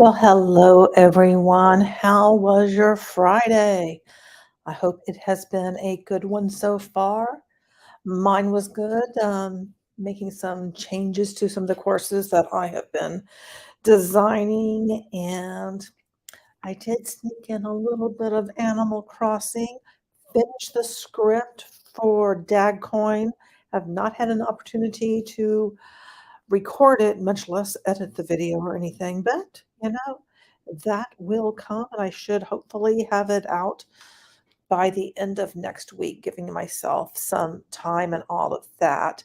Well, hello everyone. How was your Friday? I hope it has been a good one so far. Mine was good. Making some changes to some of the courses that I have been designing, and I did sneak in a little bit of Animal Crossing. Finished the script for Dagcoin. Have not had an opportunity to record it, much less edit the video or anything, but that will come, and I should hopefully have it out by the end of next week, giving myself some time and all of that.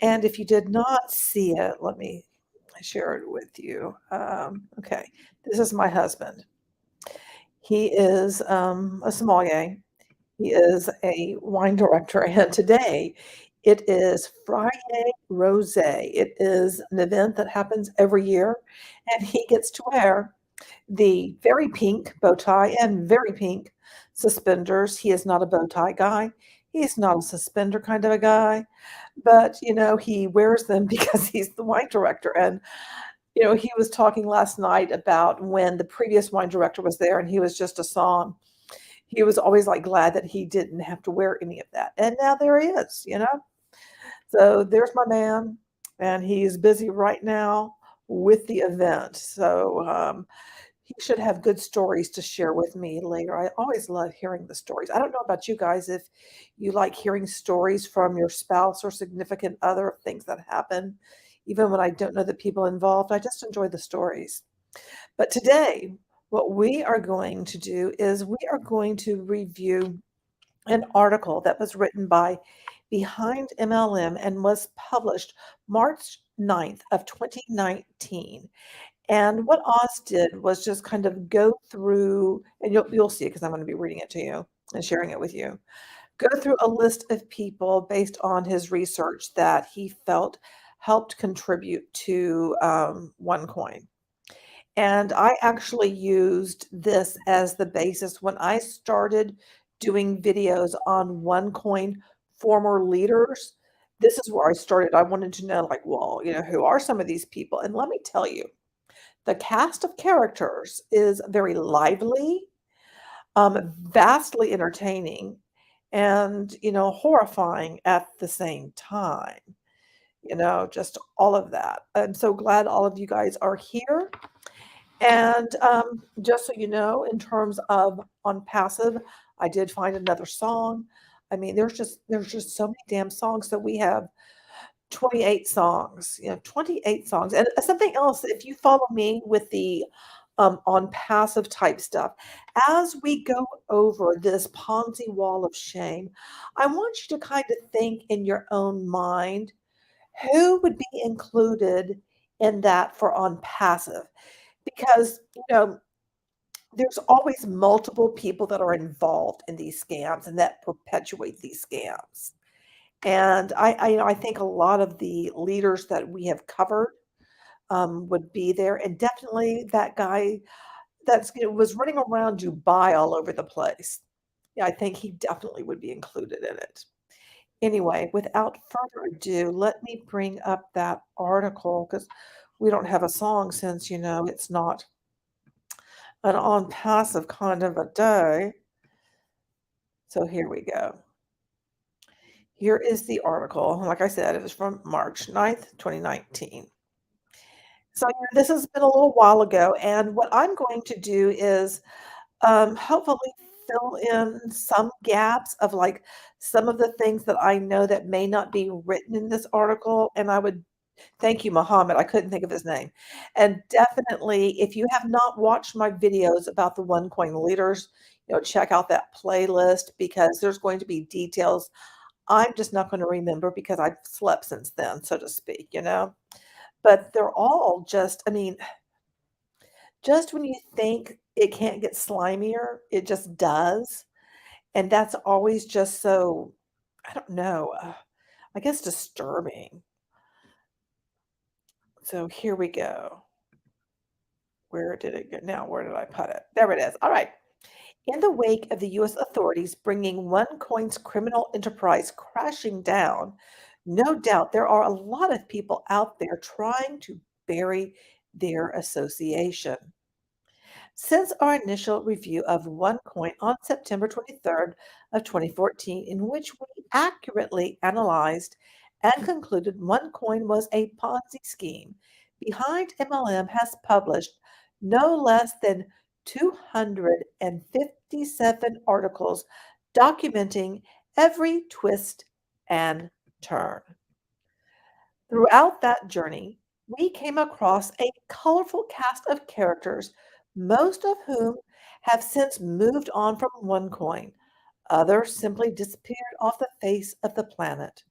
And if you did not see it, let me share it with you. Okay, this is my husband. He is a sommelier. He is a wine director, and today it is Friday Rosé. It is an event that happens every year, and he gets to wear the very pink bow tie and very pink suspenders. He is not a bow tie guy. He's not a suspender kind of a guy, but he wears them because he's the wine director. And he was talking last night about when the previous wine director was there and he was just a song. He was always like glad that he didn't have to wear any of that. And now there he is. So there's my man, and he's busy right now with the event. So he should have good stories to share with me later. I always love hearing the stories. I don't know about you guys if you like hearing stories from your spouse or significant other of things that happen, even when I don't know the people involved. I just enjoy the stories. But today, what we are going to do is we are going to review an article that was written by Behind MLM and was published March 9th of 2019. And what Oz did was just kind of go through, and you'll see it because I'm going to be reading it to you and sharing it with you. Go through a list of people based on his research that he felt helped contribute to OneCoin. And I actually used this as the basis when I started doing videos on OneCoin former leaders. This is where I started. I wanted to know, like, well, who are some of these people? And let me tell you, the cast of characters is very lively, vastly entertaining, and, horrifying at the same time. Just all of that. I'm so glad all of you guys are here. And just so you know, in terms of on passive, I did find another song. I mean, there's just so many damn songs that we have 28 songs, 28 songs. And something else, if you follow me with the on passive type stuff, as we go over this Ponzi wall of shame, I want you to kind of think in your own mind who would be included in that for on passive. Because, there's always multiple people that are involved in these scams and that perpetuate these scams. And I think a lot of the leaders that we have covered would be there, and definitely that guy that's was running around Dubai all over the place. Yeah, I think he definitely would be included in it. Anyway, without further ado, let me bring up that article because we don't have a song since it's not an on passive kind of a day. So here we go. Here is the article. Like I said, it was from March 9th, 2019. So this has been a little while ago, and what I'm going to do is hopefully fill in some gaps of like some of the things that I know that may not be written in this article. And I would thank you, Muhammad. I couldn't think of his name. And definitely, if you have not watched my videos about the OneCoin leaders, check out that playlist because there's going to be details I'm just not going to remember because I've slept since then, so to speak. But they're all just, I mean, just when you think it can't get slimier, it just does. And that's always just so, I don't know, I guess disturbing. So here we go. Where did it go? Now, where did I put it? There it is. All right. In the wake of the U.S. authorities bringing OneCoin's criminal enterprise crashing down, no doubt there are a lot of people out there trying to bury their association. Since our initial review of OneCoin on September 23rd of 2014, in which we accurately analyzed and concluded OneCoin was a Ponzi scheme, Behind MLM has published no less than 257 articles documenting every twist and turn. Throughout that journey, we came across a colorful cast of characters, most of whom have since moved on from OneCoin. Others simply disappeared off the face of the planet.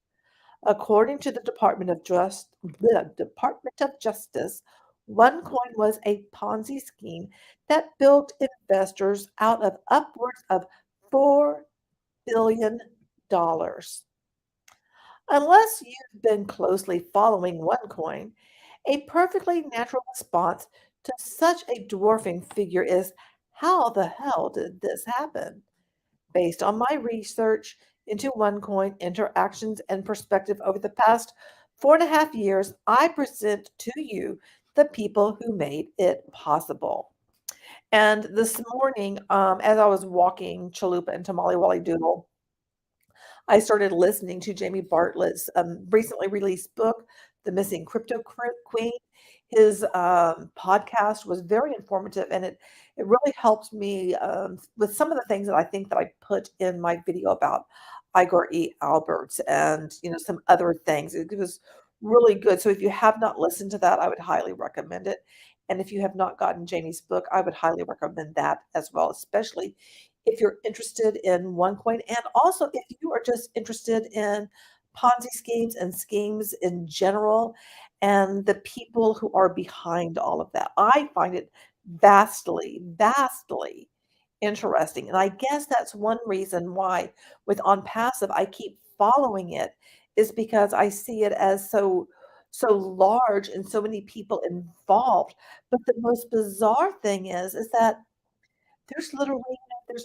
According to the Department of Justice, OneCoin was a Ponzi scheme that bilked investors out of upwards of $4 billion. Unless you've been closely following OneCoin, a perfectly natural response to such a dwarfing figure is, how the hell did this happen? Based on my research into OneCoin interactions and perspective over the past 4.5 years, I present to you the people who made it possible. And this morning, as I was walking Chalupa and Tamale Wally Doodle, I started listening to Jamie Bartlett's recently released book, The Missing Queen. His podcast was very informative, and it really helped me with some of the things that I think that I put in my video about Igor E. Alberts and some other things. It was really good. So if you have not listened to that, I would highly recommend it. And if you have not gotten Jamie's book, I would highly recommend that as well, especially if you're interested in OneCoin, and also if you are just interested in Ponzi schemes and schemes in general and the people who are behind all of that. I find it vastly, vastly interesting. And I guess that's one reason why with On Passive I keep following it, is because I see it as so large and so many people involved. But the most bizarre thing is that there's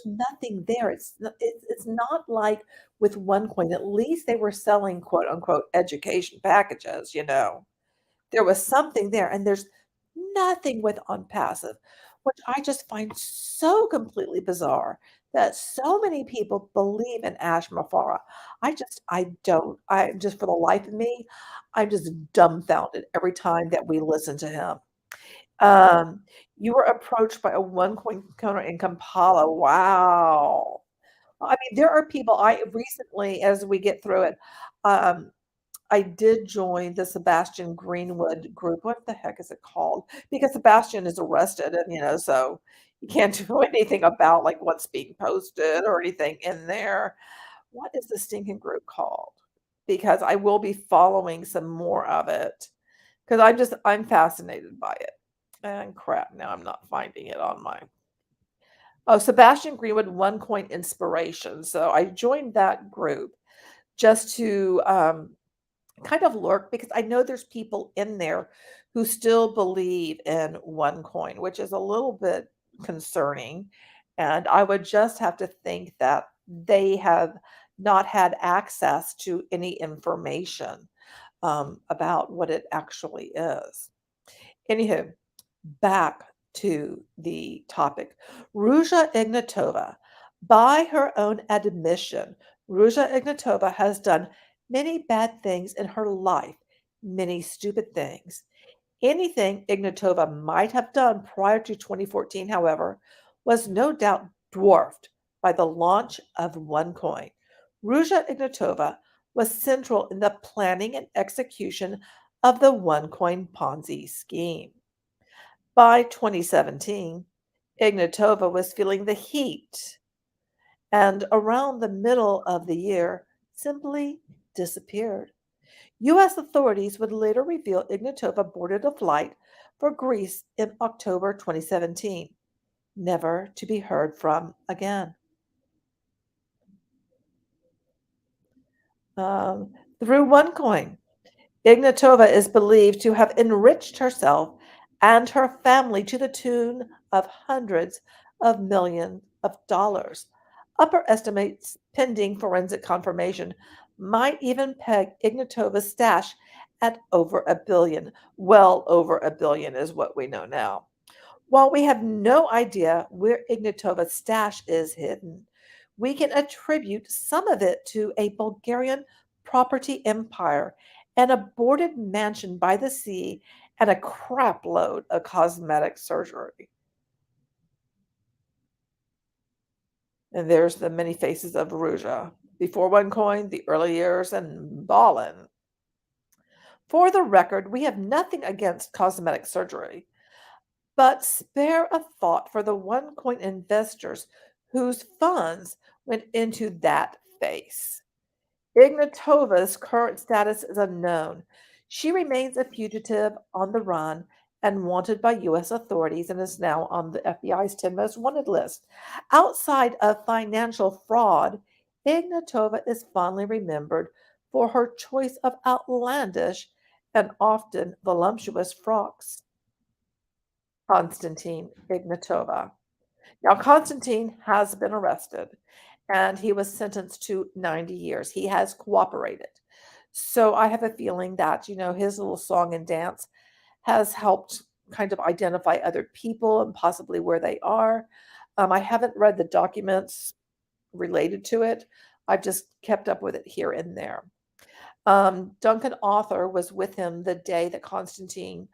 nothing there. It's not like with OneCoin, at least they were selling quote unquote education packages. There was something there, and there's nothing with OnPassive, which I just find so completely bizarre that so many people believe in Ash Mafara. I don't. I just, for the life of me, I'm just dumbfounded every time that we listen to him. Um, you were approached by a OneCoin owner in Kampala. Wow. I mean, there are people I recently, as we get through it, um, I did join the Sebastian Greenwood group. What the heck is it called? Because Sebastian is arrested, and so you can't do anything about like what's being posted or anything in there. What is the stinking group called? Because I will be following some more of it because I'm fascinated by it. And crap, now I'm not finding it on my. Oh, Sebastian Greenwood OneCoin Inspiration. So I joined that group just to kind of lurk, because I know there's people in there who still believe in OneCoin, which is a little bit concerning. And I would just have to think that they have not had access to any information about what it actually is. Anywho, back to the topic. Ruja Ignotova, by her own admission, Ruja Ignotova has done many bad things in her life, many stupid things. Anything Ignatova might have done prior to 2014, however, was no doubt dwarfed by the launch of OneCoin. Ruja Ignatova was central in the planning and execution of the OneCoin Ponzi scheme. By 2017, Ignatova was feeling the heat, and around the middle of the year simply disappeared. U.S. authorities would later reveal Ignatova boarded a flight for Greece in October 2017, never to be heard from again. Through OneCoin, Ignatova is believed to have enriched herself and her family to the tune of hundreds of millions of dollars. Upper estimates pending forensic confirmation might even peg Ignatova's stash at over $1 billion. Well over $1 billion is what we know now. While we have no idea where Ignatova's stash is hidden, we can attribute some of it to a Bulgarian property empire, an aborted mansion by the sea, and a crapload of cosmetic surgery. And there's the many faces of Ruja. Before OneCoin, the early years, and Ballin. For the record, we have nothing against cosmetic surgery, but spare a thought for the OneCoin investors whose funds went into that face. Ignatova's current status is unknown. She remains a fugitive on the run and wanted by U.S. authorities and is now on the FBI's 10 most wanted list. Outside of financial fraud, Ignatova is fondly remembered for her choice of outlandish and often voluptuous frocks. Konstantin Ignatova. Now, Konstantin has been arrested and he was sentenced to 90 years. He has cooperated. So I have a feeling that, his little song and dance has helped kind of identify other people and possibly where they are. I haven't read the documents related to it. I've just kept up with it here and there. Duncan Author was with him the day that Constantine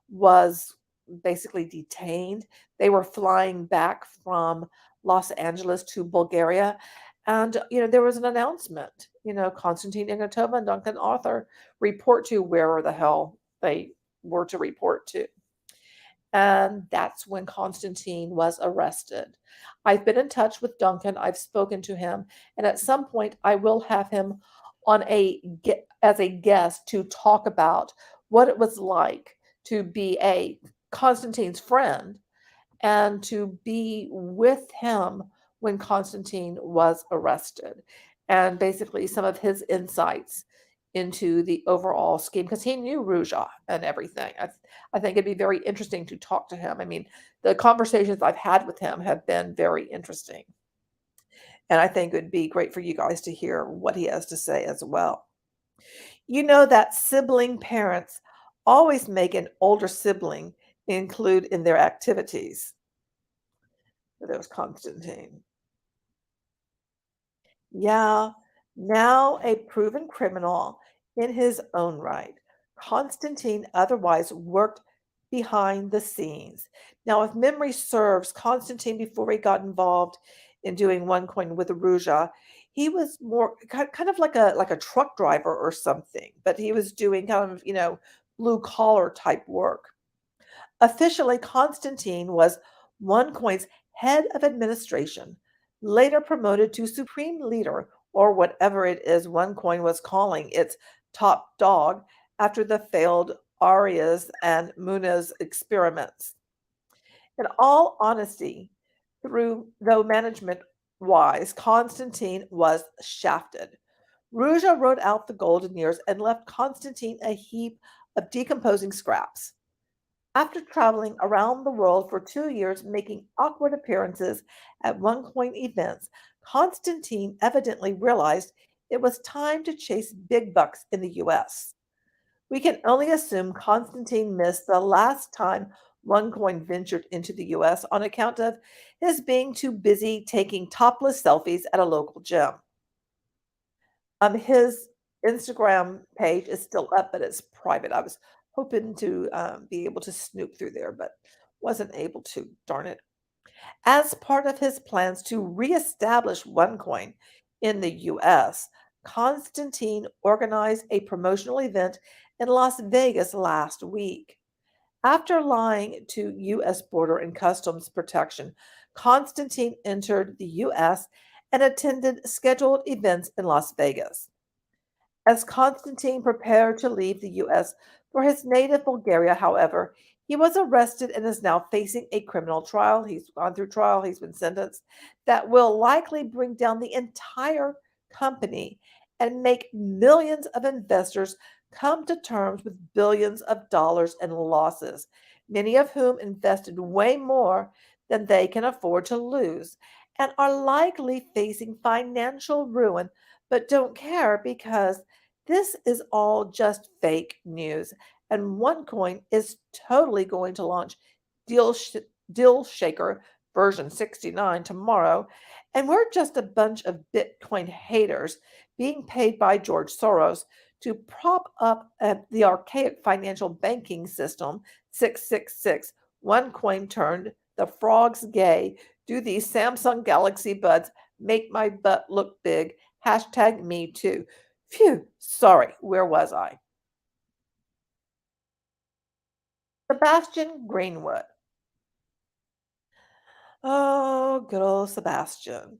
was basically detained. They were flying back from Los Angeles to Bulgaria. And, there was an announcement, Constantine Ignatova and Duncan Author report to wherever the hell they were to report to. And that's when Constantine was arrested. I've been in touch with Duncan. I've spoken to him, and at some point I will have him on as a guest to talk about what it was like to be a Constantine's friend and to be with him when Constantine was arrested, and basically some of his insights into the overall scheme because he knew Ruja and everything. I think it'd be very interesting to talk to him. I mean, the conversations I've had with him have been very interesting. And I think it would be great for you guys to hear what he has to say as well. You know that sibling parents always make an older sibling include in their activities. There's Constantine. Yeah, now a proven criminal in his own right. Constantine otherwise worked behind the scenes. Now, if memory serves, Constantine, before he got involved in doing OneCoin with Ruja, he was more kind of like a truck driver or something, but he was doing kind of, blue collar type work. Officially, Constantine was OneCoin's head of administration, later promoted to supreme leader, or whatever it is OneCoin was calling its top dog after the failed Arias and Muniz experiments. In all honesty, though management wise, Constantine was shafted. Ruja rode out the golden years and left Constantine a heap of decomposing scraps. After traveling around the world for 2 years making awkward appearances at OneCoin events, Constantine evidently realized it was time to chase big bucks in the US. We can only assume Constantine missed the last time OneCoin ventured into the US on account of his being too busy taking topless selfies at a local gym. His Instagram page is still up, but it's private. I was hoping to be able to snoop through there, but wasn't able to. Darn it. As part of his plans to reestablish OneCoin in the US, Constantine organized a promotional event in Las Vegas last week. After lying to U.S. Border and Customs Protection, Constantine entered the U.S. and attended scheduled events in Las Vegas. As Constantine prepared to leave the U.S. for his native Bulgaria, however, he was arrested and is now facing a criminal trial. He's gone through trial, he's been sentenced, that will likely bring down the entire company and make millions of investors come to terms with billions of dollars in losses, many of whom invested way more than they can afford to lose and are likely facing financial ruin but don't care because this is all just fake news. And OneCoin is totally going to launch deal sh- Deal Shaker version 69 tomorrow, and we're just a bunch of Bitcoin haters being paid by George Soros to prop up the archaic financial banking system 666. One coin turned the frogs gay. Do these Samsung Galaxy Buds make my butt look big? Hashtag me too. Phew, sorry, where was I? Sebastian Greenwood. Oh, good old Sebastian.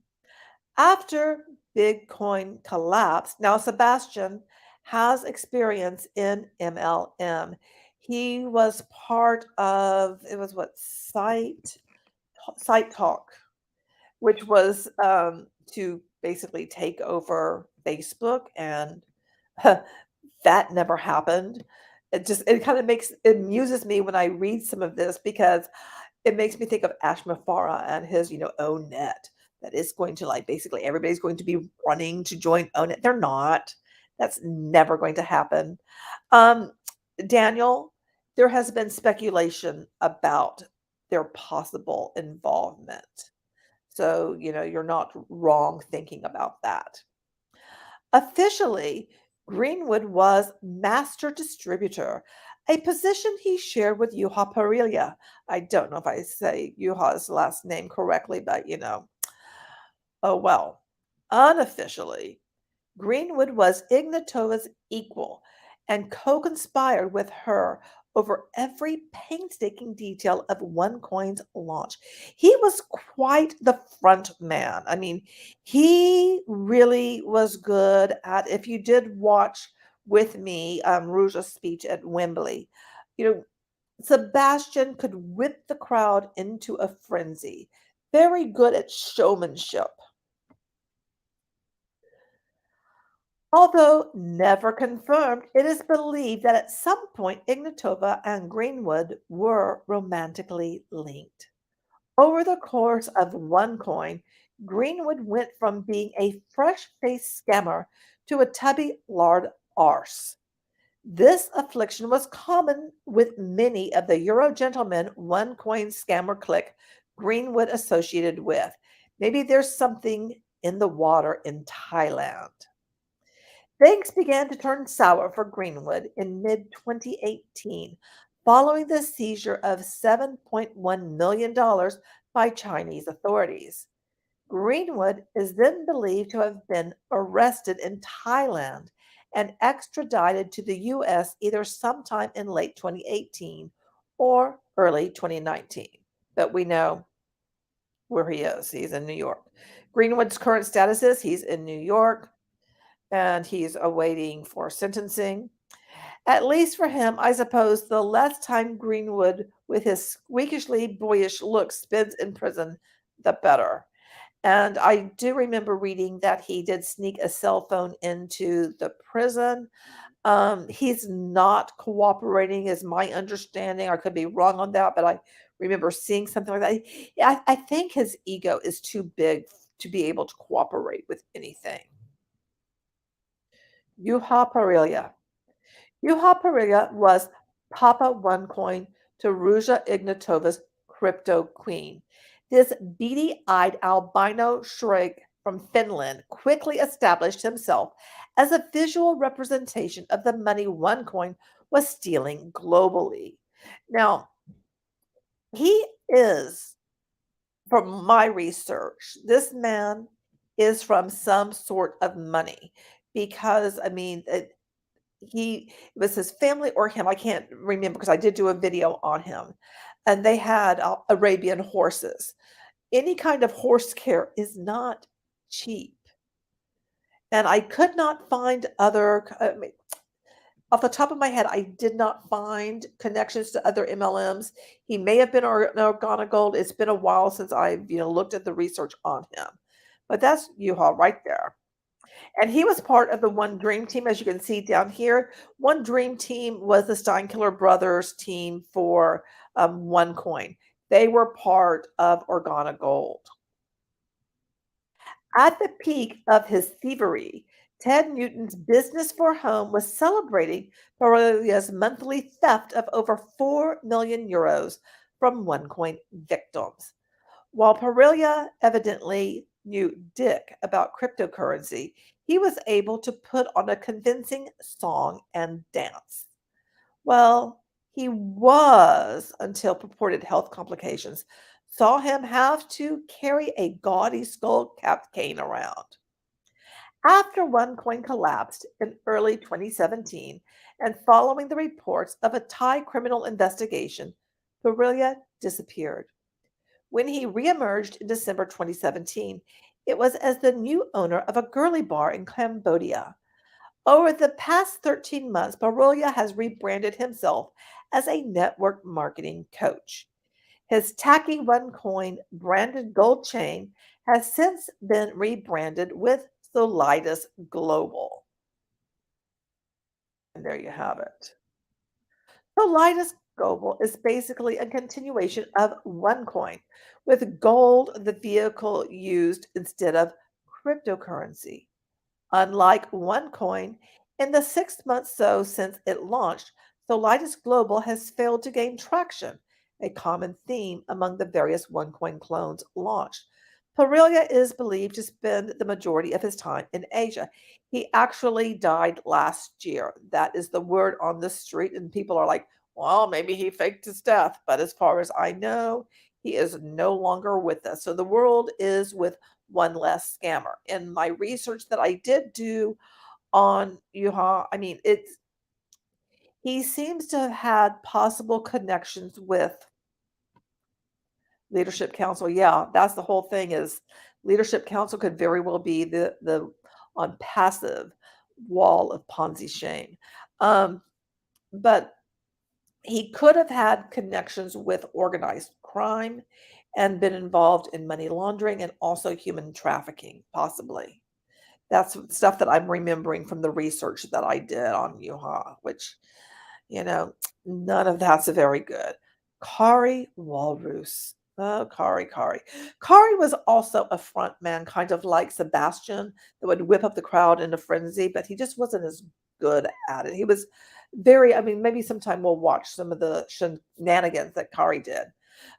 After Bitcoin collapsed, now Sebastian has experience in MLM. He was part of it was what Site Talk, which was to basically take over Facebook, and that never happened. It kind of it amuses me when I read some of this because it makes me think of Ashmafara and his, own net. That is going to like basically everybody's going to be running to join own it. They're not. That's never going to happen. Um, Daniel, there has been speculation about their possible involvement. So, you're not wrong thinking about that. Officially, Greenwood was master distributor, a position he shared with Juha Parilja. I don't know if I say Juha's last name correctly, but oh well. Unofficially, Greenwood was Ignatova's equal and co-conspired with her over every painstaking detail of OneCoin's launch. He was quite the front man. I mean, he really was good at, if you did watch with me, Ruja's speech at Wembley, you know, Sebastian could whip the crowd into a frenzy. Very good at showmanship. Although never confirmed, it is believed that at some point Ignatova and Greenwood were romantically linked. Over the course of OneCoin, Greenwood went from being a fresh-faced scammer to a tubby lard arse. This affliction was common with many of the Euro gentlemen OneCoin scammer clique Greenwood associated with. Maybe there's something in the water in Thailand. Things began to turn sour for Greenwood in mid 2018 following the seizure of $7.1 million by Chinese authorities. Greenwood is then believed to have been arrested in Thailand and extradited to the US either sometime in late 2018 or early 2019. But we know where he is. He's in New York. Greenwood's current status is he's in New York and he's awaiting for sentencing. At least for him, I suppose the less time Greenwood, with his squeakishly boyish look, spends in prison, the better. And I do remember reading that he did sneak a cell phone into the prison. He's not cooperating, is my understanding. I could be wrong on that, but I remember seeing something like that. Yeah, I think his ego is too big to be able to cooperate with anything. Juha Parilja. Juha Parilja was Papa OneCoin to Ruja Ignotova's crypto queen. This beady-eyed albino shrike from Finland quickly established himself as a visual representation of the money OneCoin was stealing globally. Now, he is, from my research, this man is from some sort of money because, I mean, it was his family or him, I can't remember because I did do a video on him, and they had, Arabian horses. Any kind of horse care is not cheap, and I could not find other I mean, off the top of my head, I did not find connections to other MLMs. He may have been Organa Gold. It's been a while since I've, looked at the research on him, but that's U-Haul right there. And he was part of the One Dream Team, as you can see down here. One Dream Team was the Steinkiller Brothers team for OneCoin. They were part of Organa Gold. At the peak of his thievery, Ted Newton's business for home was celebrating Borrelia's monthly theft of over 4 million euros from OneCoin victims. While Pereira evidently knew Dick about cryptocurrency, he was able to put on a convincing song and dance. Well, he was until purported health complications saw him have to carry a gaudy skull capped cane around. After OneCoin collapsed in early 2017 and following the reports of a Thai criminal investigation, Pereira disappeared. When he reemerged in December 2017, it was as the new owner of a girly bar in Cambodia. Over the past 13 months, Barolia has rebranded himself as a network marketing coach. His tacky OneCoin branded gold chain has since been rebranded with Solitis Global. And there you have it. Solitis Global is basically a continuation of OneCoin, with gold the vehicle used instead of cryptocurrency. Unlike OneCoin, in the 6 months so since it launched, Solitis Global has failed to gain traction, a common theme among the various OneCoin clones launched. Pereira is believed to spend the majority of his time in Asia. He actually died last year. That is the word on the street, and people are like, well, maybe he faked his death. But as far as I know, he is no longer with us. So the world is with one less scammer. In my research that I did do on Yuha, I mean, he seems to have had possible connections with leadership council. Yeah, that's the whole thing is leadership council could very well be the on passive wall of Ponzi shame. Um, but he could have had connections with organized crime and been involved in money laundering and also human trafficking, possibly. That's stuff that I'm remembering from the research that I did on Yuha, which, you know, none of that's very good. Kari Walrus. Oh, Kari, Kari. Kari was also a front man, kind of like Sebastian, that would whip up the crowd in a frenzy, but he just wasn't as good at it. He was very, I mean, maybe sometime we'll watch some of the shenanigans that Kari did.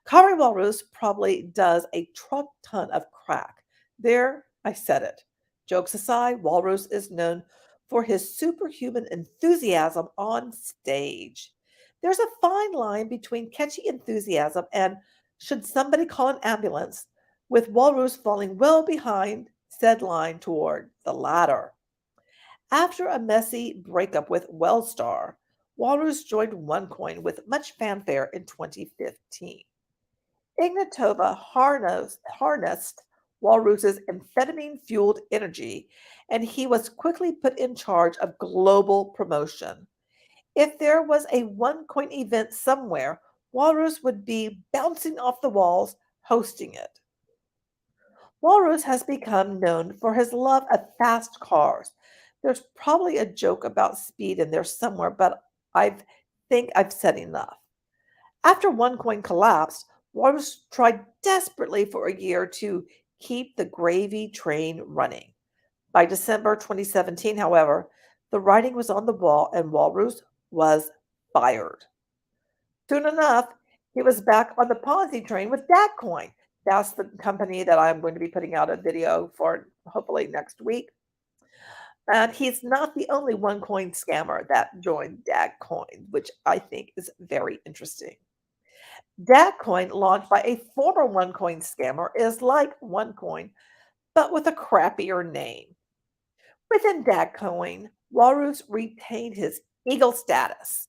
Kari Walrus probably does a truck ton of crack. There, I said it. Jokes aside, Walrus is known for his superhuman enthusiasm on stage. There's a fine line between catchy enthusiasm and should somebody call an ambulance, with Walrus falling well behind said line toward the latter. After a messy breakup with Wellstar, Walrus joined OneCoin with much fanfare in 2015. Ignatova harnessed Walrus's amphetamine fueled energy, and he was quickly put in charge of global promotion. If there was a OneCoin event somewhere, Walrus would be bouncing off the walls hosting it. Walrus has become known for his love of fast cars. There's probably a joke about speed in there somewhere, but I think I've said enough. After OneCoin collapsed, Walrus tried desperately for a year to keep the gravy train running. By December 2017, however, the writing was on the wall and Walrus was fired. Soon enough, he was back on the Ponzi train with Dagcoin. That's the company that I'm going to be putting out a video for hopefully next week. And he's not the only OneCoin scammer that joined Dagcoin, which I think is very interesting. Dagcoin, launched by a former OneCoin scammer, is like OneCoin, but with a crappier name. Within Dagcoin, Walrus retained his eagle status.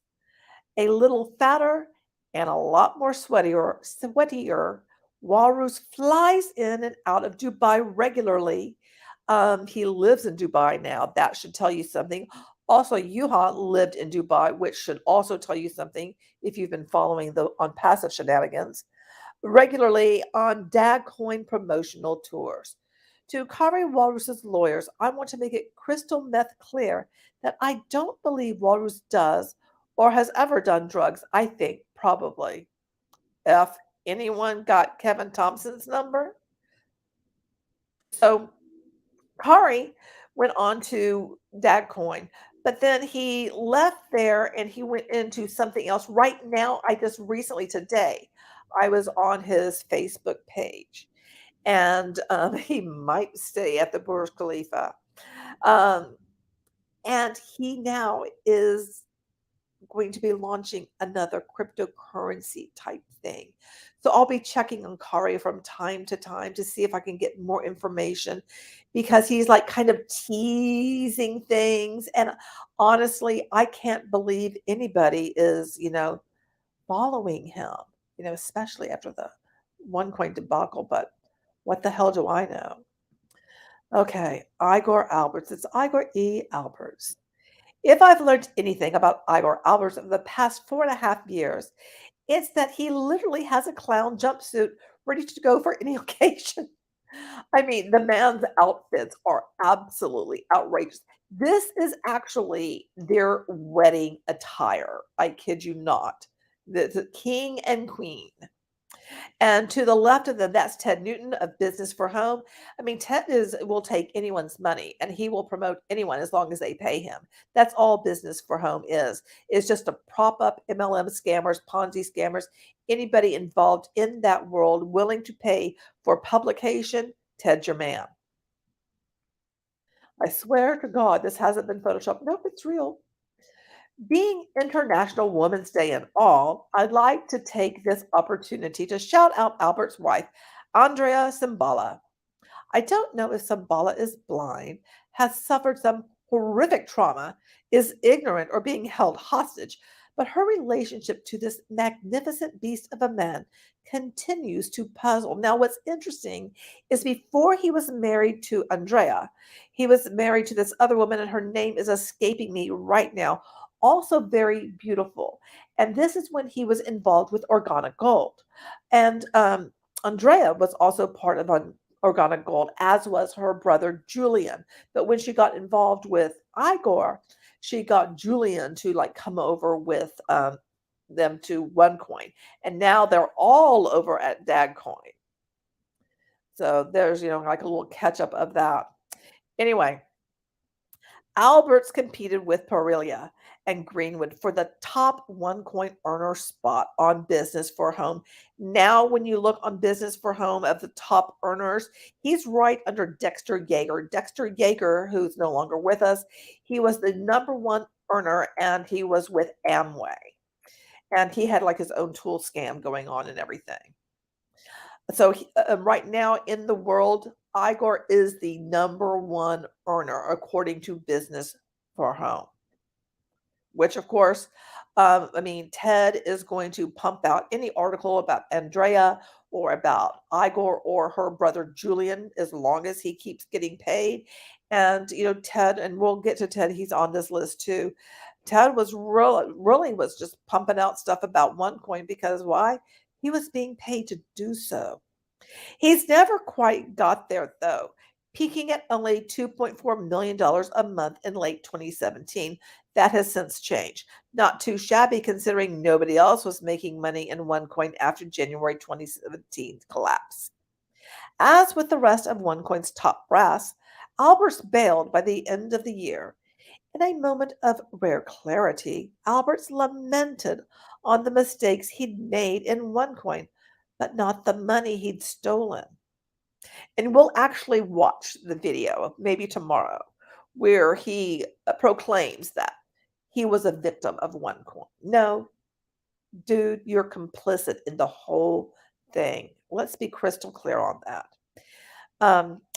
A little fatter and a lot more sweatier, Walrus flies in and out of Dubai regularly. He lives in Dubai now. That should tell you something. Also, Yuha lived in Dubai, which should also tell you something if you've been following the on passive shenanigans regularly on Dagcoin promotional tours. To Kari Walrus's lawyers, I want to make it crystal meth clear that I don't believe Walrus does or has ever done drugs. I think probably. If anyone got Kevin Thompson's number. So Kari went on to Dagcoin, but then he left there and he went into something else. Right now, I just recently today, I was on his Facebook page, and he might stay at the Burj Khalifa. Um, and he now is going to be launching another cryptocurrency type thing. So I'll be checking on Kari from time to time to see if I can get more information because he's like kind of teasing things. And honestly, I can't believe anybody is, following him, especially after the OneCoin debacle. But what the hell do I know? Okay, Igor Alberts. It's Igor E. Alberts. If I've learned anything about Igor Alberts over the past 4.5 years, it's that he literally has a clown jumpsuit ready to go for any occasion. I mean, the man's outfits are absolutely outrageous. This is actually their wedding attire. I kid you not. The king and queen. And to the left of them, that's Ted Newton of Business for Home. I mean, Ted will take anyone's money and he will promote anyone as long as they pay him. That's all Business for Home is. It's just to prop up MLM scammers, Ponzi scammers, anybody involved in that world willing to pay for publication. Ted's your man. I swear to God, this hasn't been photoshopped. Nope, it's real. Being International Women's Day and all, I'd like to take this opportunity to shout out Albert's wife, Andrea Simbala. I don't know if Simbala is blind, has suffered some horrific trauma, is ignorant, or being held hostage, but her relationship to this magnificent beast of a man continues to puzzle. Now, what's interesting is before he was married to Andrea, he was married to this other woman, and her name is escaping me right now, also very beautiful. And this is when he was involved with Organic Gold. And Andrea was also part of Organic Gold, as was her brother Julian. But when she got involved with Igor, she got Julian to like come over with them to OneCoin, and now they're all over at Dagcoin. So there's like a little catch up of that. Anyway, Alberts competed with Perilia and Greenwood for the top OneCoin earner spot on Business for Home. Now, when you look on Business for Home of the top earners, he's right under Dexter Yeager. Dexter Yeager, who's no longer with us, he was the number one earner and he was with Amway. And he had like his own tool scam going on and everything. So right now in the world, Igor is the number one earner according to Business for Home, which of course, I mean, Ted is going to pump out any article about Andrea or about Igor or her brother Julian as long as he keeps getting paid. And Ted, and we'll get to Ted, he's on this list too. Ted was really was just pumping out stuff about OneCoin because why? He was being paid to do so. He's never quite got there, though, peaking at only $2.4 million a month in late 2017. That has since changed. Not too shabby considering nobody else was making money in OneCoin after January 2017 collapse. As with the rest of OneCoin's top brass, Alberts bailed by the end of the year. In a moment of rare clarity, Alberts lamented on the mistakes he'd made in OneCoin, but not the money he'd stolen. And we'll actually watch the video, maybe tomorrow, where he proclaims that he was a victim of OneCoin. No, dude, you're complicit in the whole thing. Let's be crystal clear on that.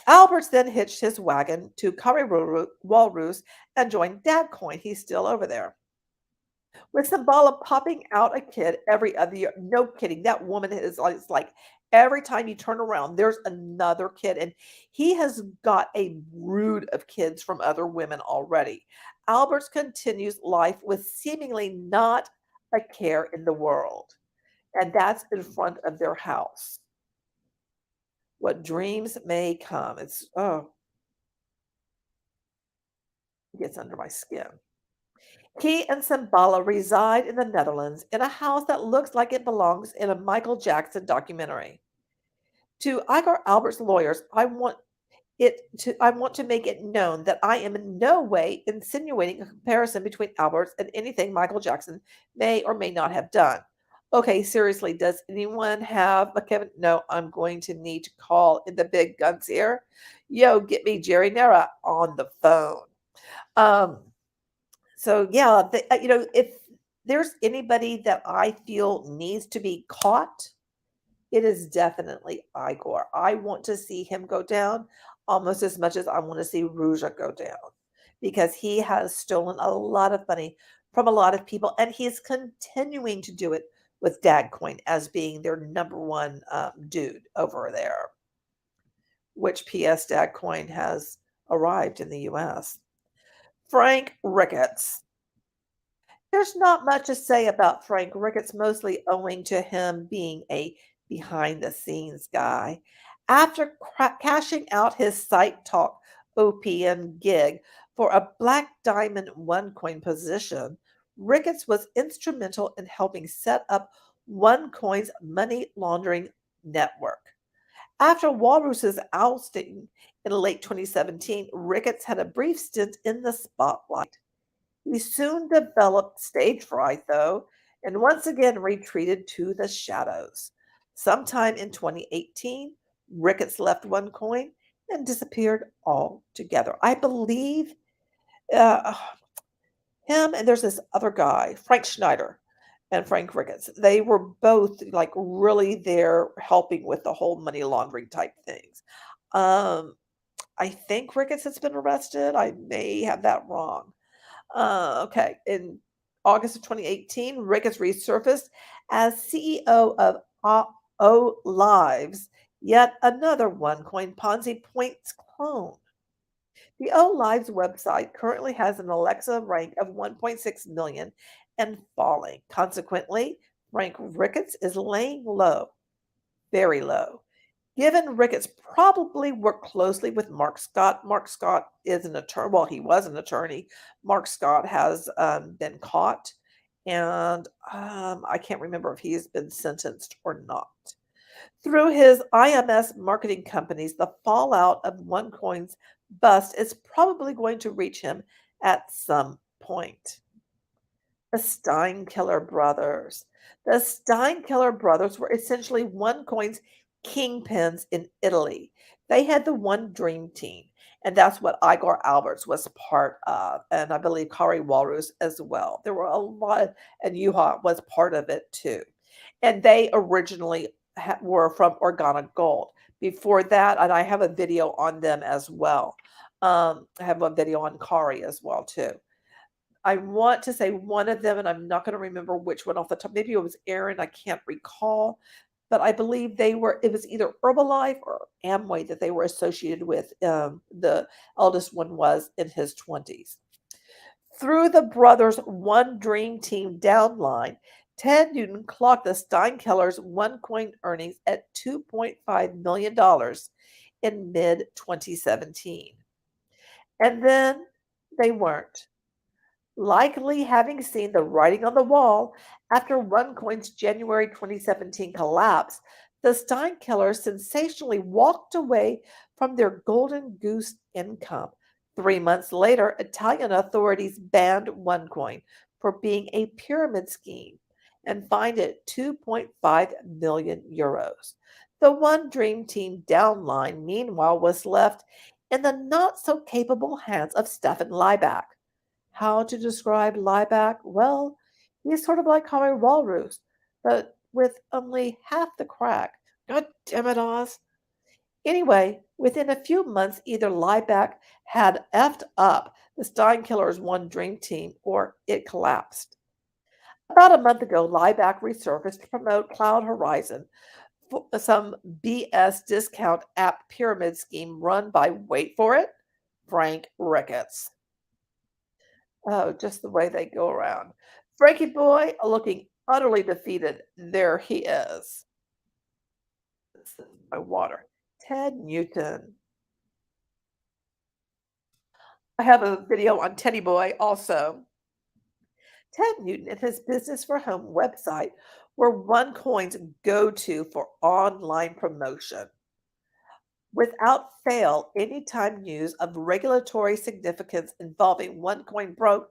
Alberts then hitched his wagon to Curry Walrus and joined Dadcoin. He's still over there. With Symbala popping out a kid every other year. No kidding. That woman is like, it's like every time you turn around, there's another kid. And he has got a brood of kids from other women already. Alberts continues life with seemingly not a care in the world. And that's in front of their house. What dreams may come. It gets under my skin. He and Symbala reside in the Netherlands in a house that looks like it belongs in a Michael Jackson documentary. To Igor Albert's lawyers, I want to make it known that I am in no way insinuating a comparison between Alberts and anything Michael Jackson may or may not have done. Okay, seriously, does anyone have a Kevin? No, I'm going to need to call in the big guns here. Yo, get me Jerry Nera on the phone. Um, so yeah, if there's anybody that I feel needs to be caught, it is definitely Igor. I want to see him go down almost as much as I want to see Ruja go down because he has stolen a lot of money from a lot of people and he's continuing to do it with Dagcoin as being their number one dude over there, which PS Dagcoin has arrived in the US. Frank Ricketts. There's not much to say about Frank Ricketts, mostly owing to him being a behind the scenes guy. After cashing out his site talk OPM gig for a Black Diamond OneCoin position, Ricketts was instrumental in helping set up OneCoin's money laundering network. After Walrus's ousting in late 2017, Ricketts had a brief stint in the spotlight. He soon developed stage fright, though, and once again retreated to the shadows. Sometime in 2018, Ricketts left OneCoin and disappeared altogether. I believe uh, him and there's this other guy, Frank Schneider and Frank Ricketts. They were both like really there helping with the whole money laundering type things. Um, I think Ricketts has been arrested. I may have that wrong. Okay. In August of 2018, Ricketts resurfaced as CEO of O Lives, yet another OneCoin Ponzi points clone. The O Lives website currently has an Alexa rank of 1.6 million and falling. Consequently, Frank Ricketts is laying low, very low. Given Ricketts probably worked closely with Mark Scott is an attorney. Well, he was an attorney. Mark Scott has been caught, and I can't remember if he's been sentenced or not. Through his IMS marketing companies, the fallout of OneCoin's bust is probably going to reach him at some point. The Steinkiller Brothers. The Steinkiller Brothers were essentially OneCoin's kingpins in Italy. They had the one dream team, and that's what Igor Alberts was part of, and I believe Kari Walrus as well. There were a lot, and Juha was part of it too. And they originally were from Organic Gold. Before that, and I have a video on them as well. I have a video on Kari as well too. I want to say one of them, and I'm not going to remember which one off the top. Maybe it was Aaron. I can't recall, but I believe they were. It was either Herbalife or Amway that they were associated with. The eldest one was in his 20s. Through the brothers' one dream team downline, Ted Newton clocked the Steinkellers' OneCoin earnings at $2.5 million in mid 2017. And then they weren't likely having seen the writing on the wall after OneCoin's January 2017 collapse, the Steinkellers sensationally walked away from their golden goose income. 3 months later, Italian authorities banned OneCoin for being a pyramid scheme and fined it 2.5 million euros. The One Dream Team downline, meanwhile, was left in the not so capable hands of Stefan Lieback. How to describe Lieback? Well, he's sort of like Harry Walrus, but with only half the crack. God damn it, Oz. Anyway, within a few months, either Lieback had effed up the Steinkiller's one dream team or it collapsed. About a month ago, Lieback resurfaced to promote Cloud Horizon, some BS discount app pyramid scheme run by, wait for it, Frank Ricketts. Oh, just the way they go around. Frankie boy looking utterly defeated. There he is. My water. Ted Newton. I have a video on Teddy Boy also. Ted Newton and his business for home website were OneCoin's go to for online promotion. Without fail, anytime news of regulatory significance involving OneCoin broke,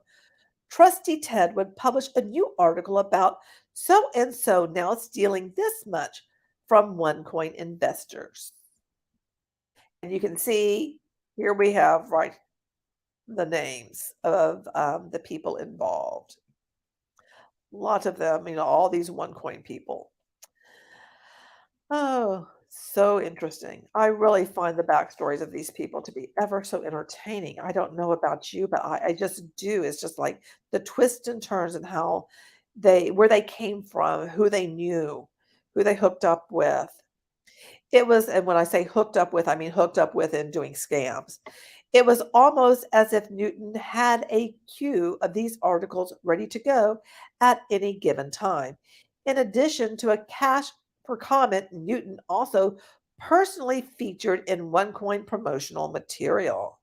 Trusty Ted would publish a new article about so and so now stealing this much from OneCoin investors. And you can see here we have right the names of the people involved. Lots of them, all these OneCoin people. Oh, so interesting. I really find the backstories of these people to be ever so entertaining. I don't know about you, but I just do. It's just like the twists and turns and how where they came from, who they knew, who they hooked up with. And when I say hooked up with, I mean hooked up with in doing scams. It was almost as if Newton had a queue of these articles ready to go at any given time. In addition to a cash per comment, Newton also personally featured in OneCoin promotional material.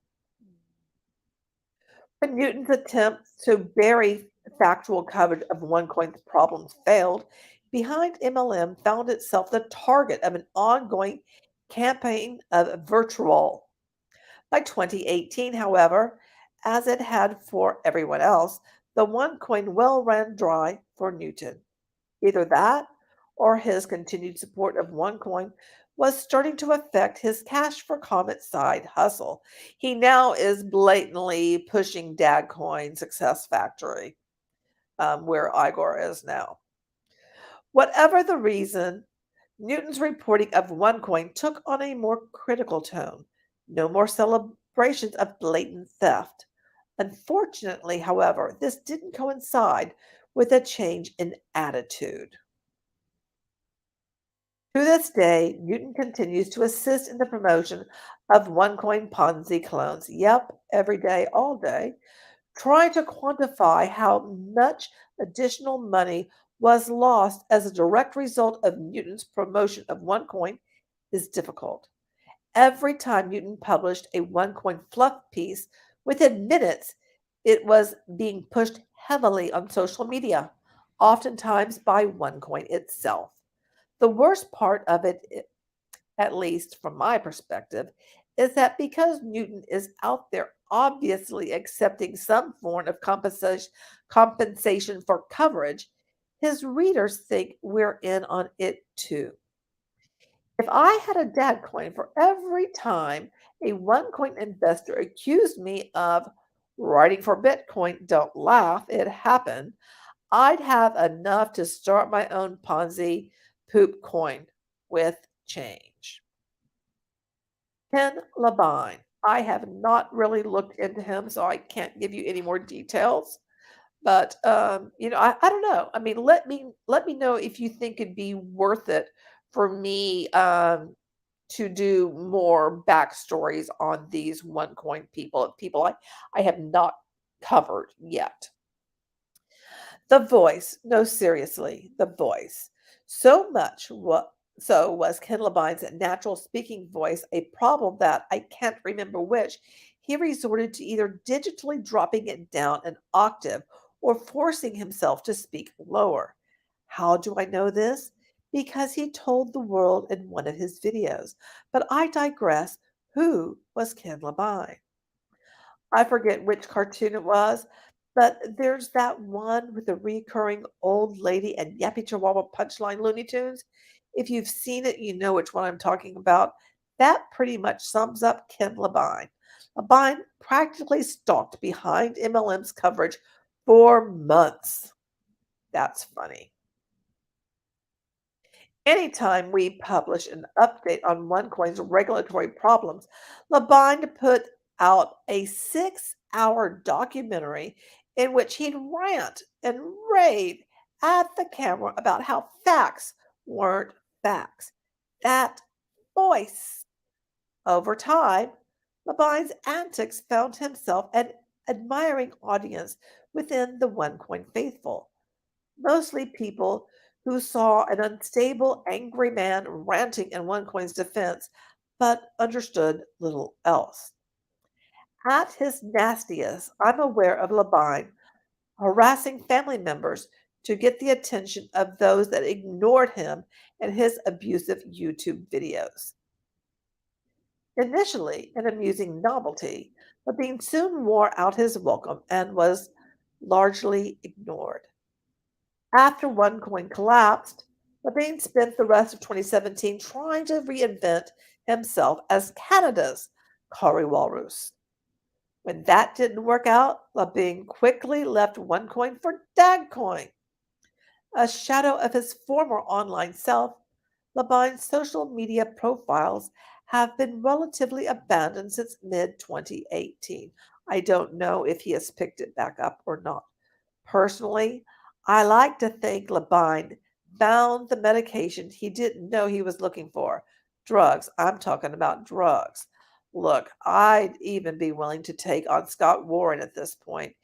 When Newton's attempts to bury factual coverage of OneCoin's problems failed, Behind MLM found itself the target of an ongoing campaign of vitriol. By 2018, however, as it had for everyone else, the OneCoin well ran dry for Newton. Either that or his continued support of OneCoin was starting to affect his cash for comment side hustle. He now is blatantly pushing Dadcoin Success Factory, where Igor is now. Whatever the reason, Newton's reporting of OneCoin took on a more critical tone. No more celebrations of blatant theft. Unfortunately, however, this didn't coincide with a change in attitude. To this day, Newton continues to assist in the promotion of OneCoin Ponzi clones. Yep, every day, all day, trying to quantify how much additional money was lost as a direct result of Newton's promotion of OneCoin is difficult. Every time Newton published a OneCoin fluff piece, within minutes, it was being pushed heavily on social media, oftentimes by OneCoin itself. The worst part of it, at least from my perspective, is that because Newton is out there obviously accepting some form of compensation for coverage, his readers think we're in on it too. If I had a dad coin for every time a OneCoin investor accused me of writing for Bitcoin, don't laugh, it happened, I'd have enough to start my own Ponzi poop coin with change. Ken Labine. I have not really looked into him, so I can't give you any more details. But I don't know. I mean, let me know if you think it'd be worth it for me to do more backstories on these OneCoin people I have not covered yet. The voice. No, seriously, the voice. So much what so was Ken Levine's natural speaking voice a problem that I can't remember which. He resorted to either digitally dropping it down an octave or forcing himself to speak lower. How do I know this? Because he told the world in one of his videos. But I digress. Who was Ken Levine? I forget which cartoon it was, but there's that one with the recurring old lady and Yappy Chihuahua punchline Looney Tunes. If you've seen it, you know which one I'm talking about. That pretty much sums up Ken Labine. Labine practically stalked behind MLM's coverage for months. That's funny. Anytime we publish an update on OneCoin's regulatory problems, Labine put out a 6-hour documentary in which he'd rant and rave at the camera about how facts weren't facts. That voice. Over time, Labine's antics found himself an admiring audience within the OneCoin faithful, mostly people who saw an unstable, angry man ranting in OneCoin's defense, but understood little else. At his nastiest, I'm aware of Labine harassing family members to get the attention of those that ignored him in his abusive YouTube videos. Initially an amusing novelty, but being soon wore out his welcome and was largely ignored. After OneCoin collapsed, Levine spent the rest of 2017 trying to reinvent himself as Canada's Cory Walrus. When that didn't work out, Levine quickly left OneCoin for Dagcoin. A shadow of his former online self, Levine's social media profiles have been relatively abandoned since mid 2018. I don't know if he has picked it back up or not. Personally, I like to think Labine found the medication he didn't know he was looking for. Drugs. I'm talking about drugs. Look, I'd even be willing to take on Scott Warren at this point.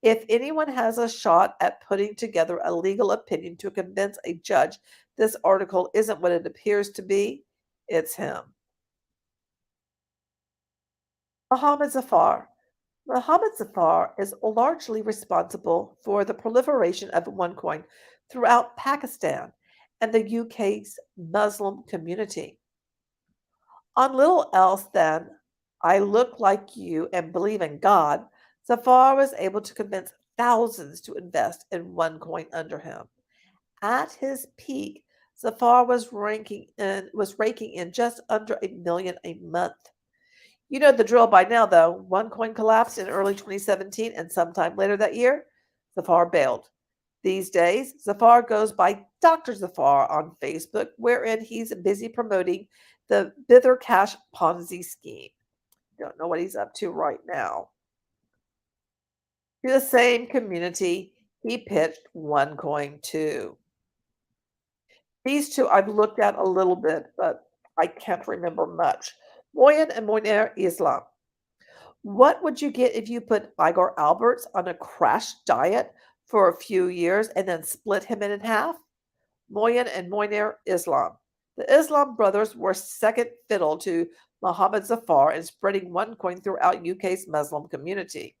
If anyone has a shot at putting together a legal opinion to convince a judge this article isn't what it appears to be, it's him. Mohammed Zafar. Mohammed Zafar is largely responsible for the proliferation of OneCoin throughout Pakistan and the UK's Muslim community. On little else than I look like you and believe in God, Zafar was able to convince thousands to invest in OneCoin under him. At his peak, Zafar was raking in just under $1 million a month. You know the drill by now, though. OneCoin collapsed in early 2017, and sometime later that year, Zafar bailed. These days, Zafar goes by Dr. Zafar on Facebook, wherein he's busy promoting the Bither Cash Ponzi scheme. Don't know what he's up to right now. To the same community, he pitched OneCoin to. These two I've looked at a little bit, but I can't remember much. Moyen and Moiner Islam. What would you get if you put Igor Alberts on a crash diet for a few years and then split him in half? Moyen and Moiner Islam. The Islam brothers were second fiddle to Mohammed Zafar in spreading OneCoin throughout UK's Muslim community.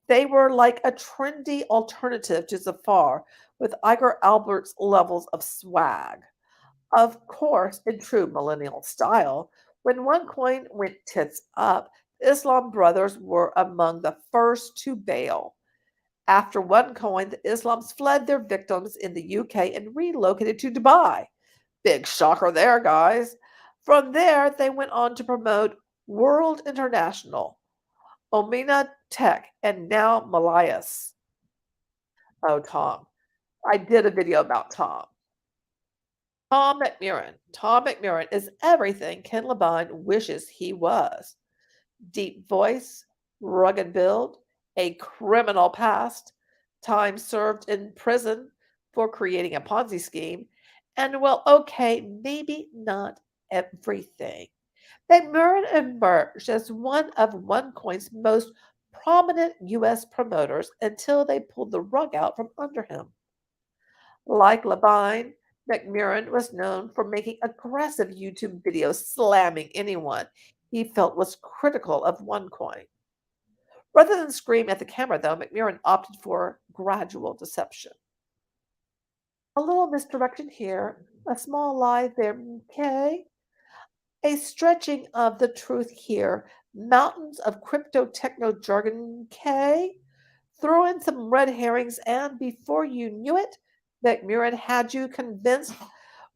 They were like a trendy alternative to Zafar with Igor Alberts' levels of swag. Of course, in true millennial style, when OneCoin went tits up, the Islam brothers were among the first to bail. After OneCoin, the Islams fled their victims in the UK and relocated to Dubai. Big shocker there, guys. From there, they went on to promote World International, Omina Tech, and now Malayas. Oh, Tom. I did a video about Tom. Tom McMurrin. Tom McMurrin is everything Ken Levine wishes he was. Deep voice, rugged build, a criminal past, time served in prison for creating a Ponzi scheme, and well, okay, maybe not everything. McMurrin emerged as one of OneCoin's most prominent US promoters until they pulled the rug out from under him. Like Labine, McMurrin was known for making aggressive YouTube videos slamming anyone he felt was critical of OneCoin. Rather than scream at the camera, though, McMurrin opted for gradual deception. A little misdirection here, a small lie there, okay? A stretching of the truth here, mountains of crypto techno jargon, okay? Throw in some red herrings, and before you knew it, McMurrin had you convinced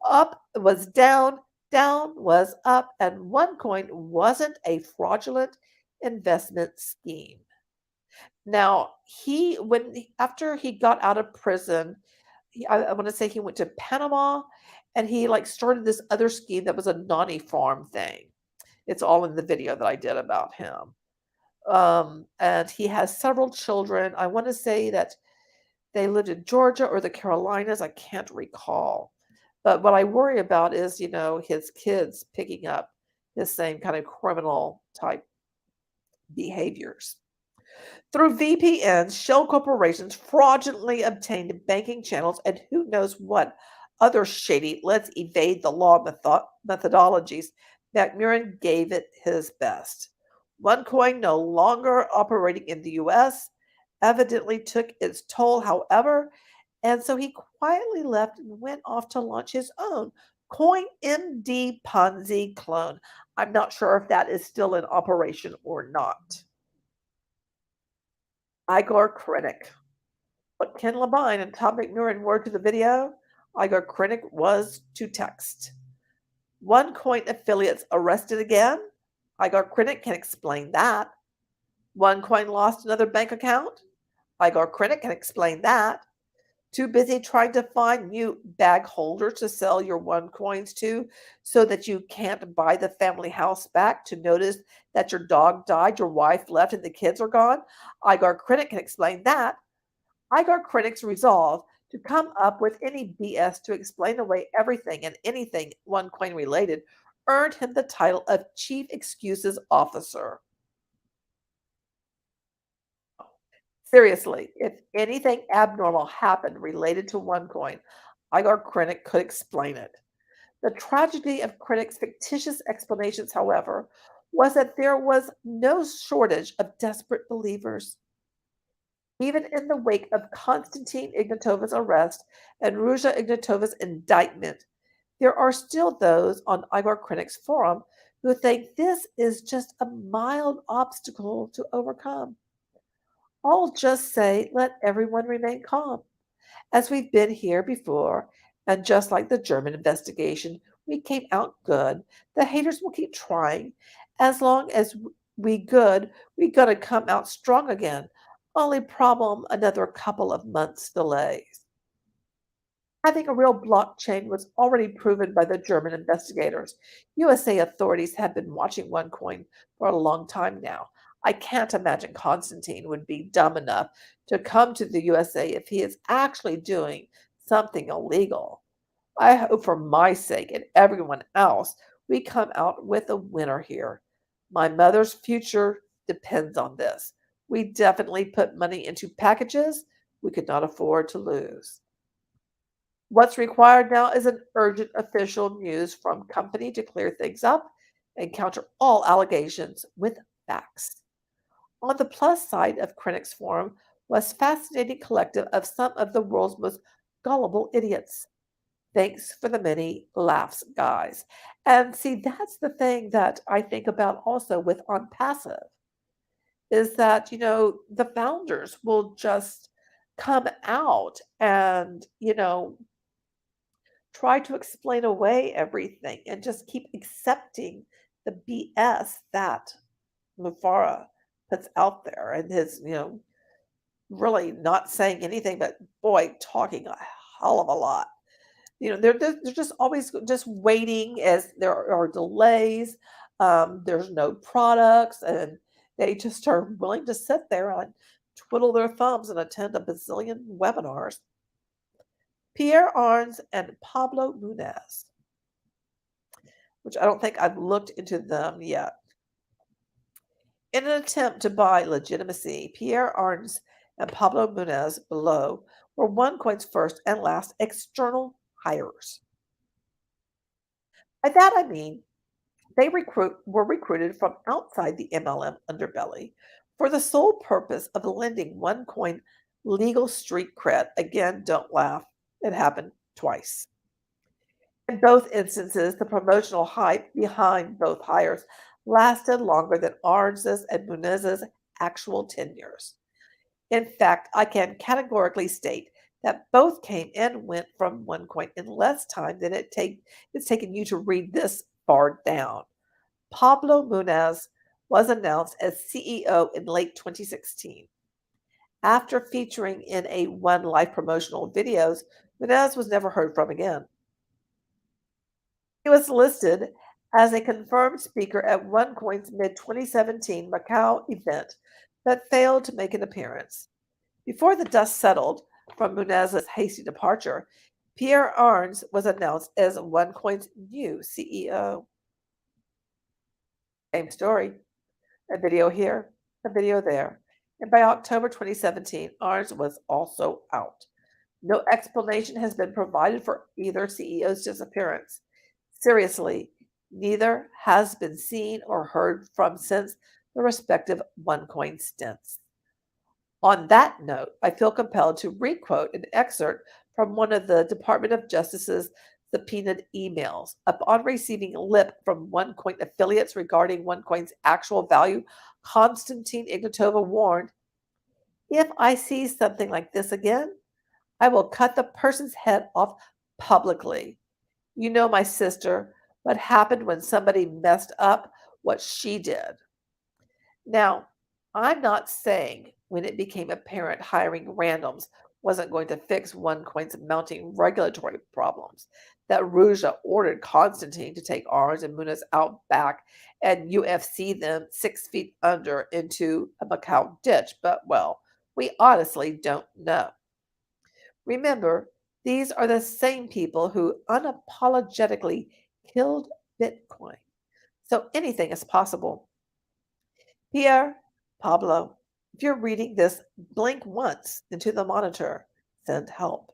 up was down, down was up, and OneCoin wasn't a fraudulent investment scheme. Now, after he got out of prison, I want to say he went to Panama, and he like started this other scheme that was a nanny farm thing. It's all in the video that I did about him. And he has several children. I want to say that they lived in Georgia or the Carolinas. I can't recall. But what I worry about is, his kids picking up his same kind of criminal type behaviors. Through VPNs, shell corporations fraudulently obtained banking channels and who knows what other shady, let's evade the law methodologies. McMurrin gave it his best. OneCoin, no longer operating in the US, evidently took its toll, however, and so he quietly left and went off to launch his own CoinMD Ponzi clone. I'm not sure if that is still in operation or not. Igor Critic. What Ken Labine and Tom McMurrin were to the video, Igor Krennic was to text. OneCoin affiliates arrested again? Igor Krennic can explain that. OneCoin lost another bank account? Igor Krennic can explain that. Too busy trying to find new bag holders to sell your OneCoins to so that you can't buy the family house back to notice that your dog died, your wife left, and the kids are gone? Igor Krennic can explain that. Igor Krennic's resolve to come up with any BS to explain away everything and anything OneCoin related earned him the title of Chief Excuses Officer. Seriously, if anything abnormal happened related to OneCoin, Igor Krennic could explain it. The tragedy of Krennic's fictitious explanations, however, was that there was no shortage of desperate believers. Even in the wake of Konstantin Ignatova's arrest and Ruja Ignotova's indictment, there are still those on Igor Krennic's forum who think this is just a mild obstacle to overcome. I'll just say, let everyone remain calm. As we've been here before, and just like the German investigation, we came out good. The haters will keep trying. As long as we good, we gonna come out strong again. Only problem, another couple of months delays. Having a real blockchain was already proven by the German investigators. USA authorities have been watching OneCoin for a long time now. I can't imagine Constantine would be dumb enough to come to the USA if he is actually doing something illegal. I hope for my sake and everyone else we come out with a winner here. My mother's future depends on this. We definitely put money into packages we could not afford to lose. What's required now is an urgent official news from company to clear things up and counter all allegations with facts. On the plus side of Krennic's forum was fascinating collective of some of the world's most gullible idiots. Thanks for the many laughs, guys. And see, that's the thing that I think about also with On Passive is that, the founders will just come out and, try to explain away everything and just keep accepting the BS that Mufara puts out there and his, really not saying anything but boy talking a hell of a lot. They're just always just waiting as there are delays. There's no products, and they just are willing to sit there and twiddle their thumbs and attend a bazillion webinars. Pierre Arns and Pablo Munez, which I don't think I've looked into them yet. In an attempt to buy legitimacy, Pierre Arns and Pablo Munez below were OneCoin's first and last external hires. By that I mean they were recruited from outside the MLM underbelly for the sole purpose of lending OneCoin legal street cred. Again, don't laugh. It happened twice. In both instances, the promotional hype behind both hires lasted longer than Arns's and Munez's actual tenures. In fact, I can categorically state that both came and went from OneCoin in less time than it's taken you to read this far down. Pablo Munez was announced as CEO in late 2016. After featuring in a One Life promotional videos, Munez was never heard from again. He was listed as a confirmed speaker at OneCoin's mid-2017 Macau event but failed to make an appearance. Before the dust settled from Munez's hasty departure, Pierre Arns was announced as OneCoin's new CEO. Same story. A video here, a video there. And by October 2017, Arns was also out. No explanation has been provided for either CEO's disappearance. Seriously, neither has been seen or heard from since the respective OneCoin stints. On that note, I feel compelled to requote an excerpt from one of the Department of Justice's subpoenaed emails. Upon receiving lip from OneCoin affiliates regarding OneCoin's actual value, Konstantin Ignatova warned, If I see something like this again, I will cut the person's head off publicly. You know my sister, what happened when somebody messed up what she did. Now, I'm not saying when it became apparent hiring randoms wasn't going to fix OneCoin's mounting regulatory problems, that Ruja ordered Constantine to take Orange and Munoz out back and UFC them 6 feet under into a Macau ditch, but well, we honestly don't know. Remember, these are the same people who unapologetically killed Bitcoin. So anything is possible. Pierre, Pablo, if you're reading this, blink once into the monitor. Send help.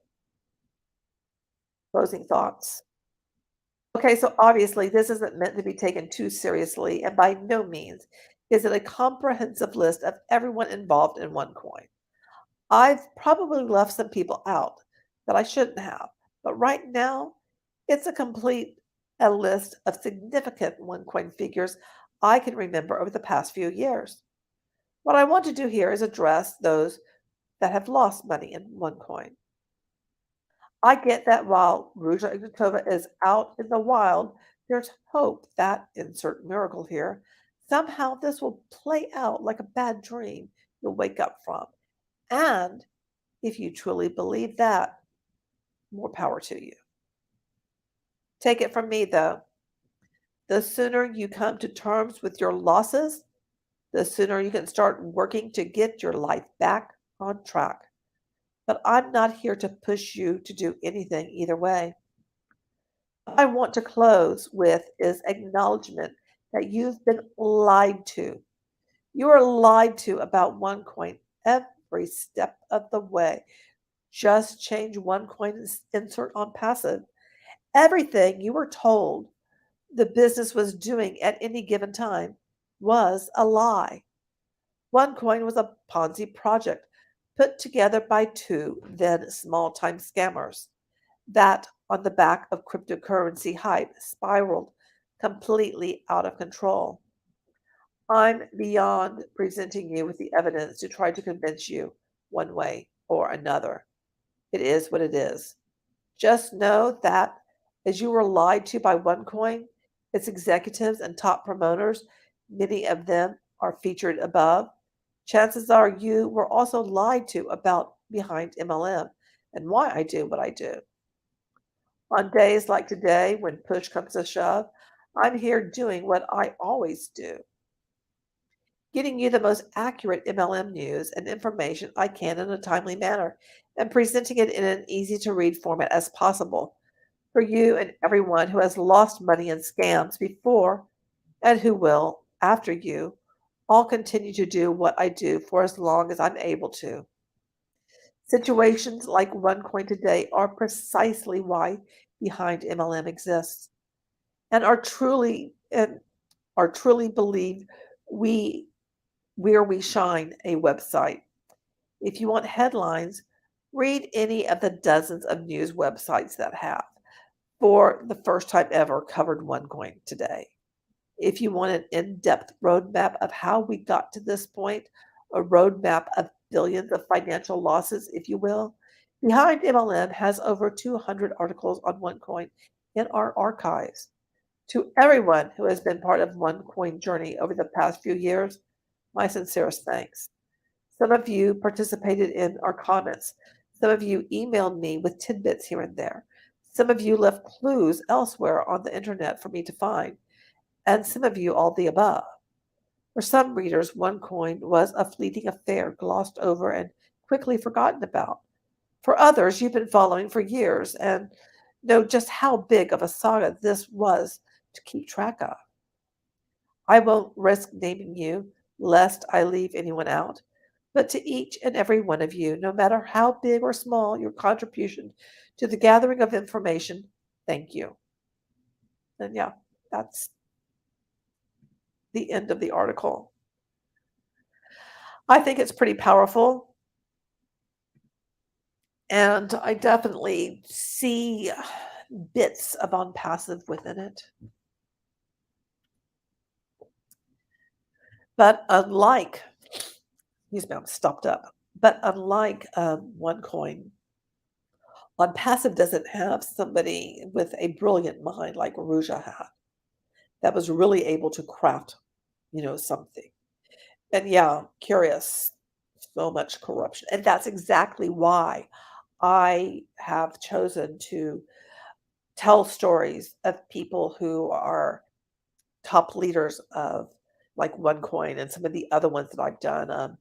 Closing thoughts. Okay, so obviously this isn't meant to be taken too seriously, and by no means is it a comprehensive list of everyone involved in OneCoin. I've probably left some people out that I shouldn't have, but right now it's a list of significant OneCoin figures I can remember over the past few years. What I want to do here is address those that have lost money in OneCoin. I get that while Ruja Ignotova is out in the wild, there's hope that, insert miracle here, somehow this will play out like a bad dream you'll wake up from. And if you truly believe that, more power to you. Take it from me, though. The sooner you come to terms with your losses, the sooner you can start working to get your life back on track. But I'm not here to push you to do anything either way. What I want to close with is acknowledgement that you've been lied to. You are lied to about OneCoin every step of the way. Just change OneCoin and insert on passive. Everything you were told the business was doing at any given time was a lie. OneCoin was a Ponzi project put together by two then small time scammers that, on the back of cryptocurrency hype, spiraled completely out of control. I'm beyond presenting you with the evidence to try to convince you one way or another. It is what it is. Just know that as you were lied to by OneCoin, its executives and top promoters, many of them are featured above, chances are you were also lied to about behind MLM and why I do what I do. On days like today, when push comes to shove, I'm here doing what I always do, getting you the most accurate MLM news and information I can in a timely manner and presenting it in an easy to read format as possible for you and everyone who has lost money in scams before and who will, after you, all continue to do what I do for as long as I'm able to. Situations like OneCoin today are precisely why Behind MLM exists and are truly believe we where we shine a website. If you want headlines, read any of the dozens of news websites that have, for the first time ever, covered OneCoin today. If you want an in-depth roadmap of how we got to this point, a roadmap of billions of financial losses, if you will, Behind MLM has over 200 articles on OneCoin in our archives. To everyone who has been part of OneCoin journey over the past few years, my sincerest thanks. Some of you participated in our comments. Some of you emailed me with tidbits here and there. Some of you left clues elsewhere on the internet for me to find, and some of you all the above. For some readers, OneCoin was a fleeting affair glossed over and quickly forgotten about. For others, you've been following for years and know just how big of a saga this was to keep track of. I won't risk naming you, lest I leave anyone out, but to each and every one of you, no matter how big or small your contribution to the gathering of information, thank you. And yeah, that's the end of the article. I think it's pretty powerful, and I definitely see bits of on passive within it. But unlike, excuse me, I'm stopped up. But unlike OneCoin, on passive doesn't have somebody with a brilliant mind like Ruja had that was really able to craft, something. And yeah, curious, so much corruption. And that's exactly why I have chosen to tell stories of people who are top leaders of like OneCoin and some of the other ones that I've done.